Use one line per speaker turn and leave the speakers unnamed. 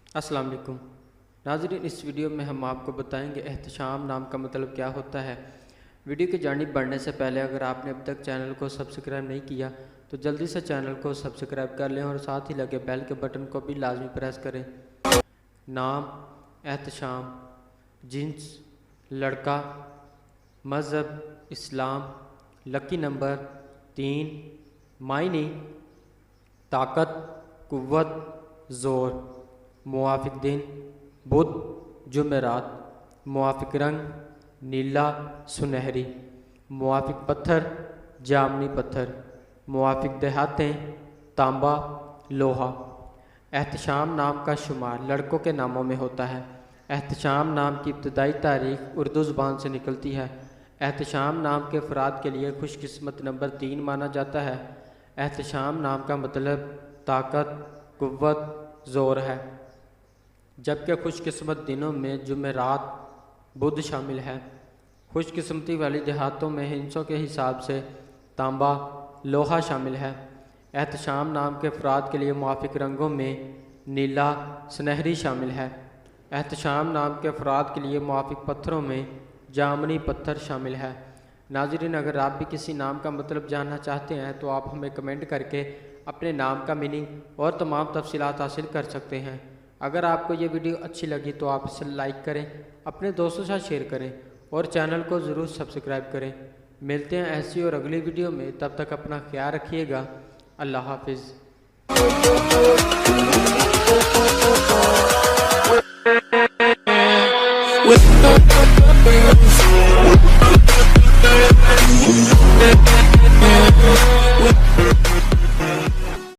अस्सलाम वालेकुम नाज़रीन, इस वीडियो में हम आपको बताएंगे एहतशाम नाम का मतलब क्या होता है। वीडियो की जानिब बढ़ने से पहले अगर आपने अब तक चैनल को सब्सक्राइब नहीं किया तो जल्दी से चैनल को सब्सक्राइब कर लें और साथ ही लगे बेल के बटन को भी लाजमी प्रेस करें। नाम एहतशाम, जिन्स लड़का, मज़हब इस्लाम, लकी नंबर 3, मायने ताकत, कुव्वत, ज़ोर, मुआफ़िक दिन बुध जुमेरात, मुआफ़िक रंग नीला सुनहरी, मुआफ़िक पत्थर जामनी पत्थर, मुआफ़िक देहातें तांबा लोहा। एहतशाम नाम का शुमार लड़कों के नामों में होता है। एहतशाम नाम की इब्तदाई तारीख उर्दू ज़ुबान से निकलती है। एहतशाम नाम के अफराद के लिए खुशकिस्मत नंबर 3 माना जाता है। एहतशाम नाम का मतलब ताकत, कुव्वत, ज़ोर है, जबकि खुशकिस्मत दिनों में जुमेरात बुध शामिल है। खुशकिस्मती वाली देहातों में हिंसों के हिसाब से तांबा लोहा शामिल है। एहतशाम नाम के अफराद के लिए मुआफ़िक रंगों में नीला सुनहरी शामिल है। एहतशाम नाम के अफराद के लिए मुआफ़िक पत्थरों में जामनी पत्थर शामिल है। नाज़रीन, अगर आप भी किसी नाम का मतलब जानना चाहते हैं तो आप हमें कमेंट करके अपने नाम का मीनिंग और तमाम तफसीलात हासिल कर सकते हैं। अगर आपको ये वीडियो अच्छी लगी तो आप इसे लाइक करें, अपने दोस्तों के साथ शेयर करें और चैनल को ज़रूर सब्सक्राइब करें। मिलते हैं ऐसी और अगली वीडियो में, तब तक अपना ख्याल रखिएगा। अल्लाह हाफिज़।
With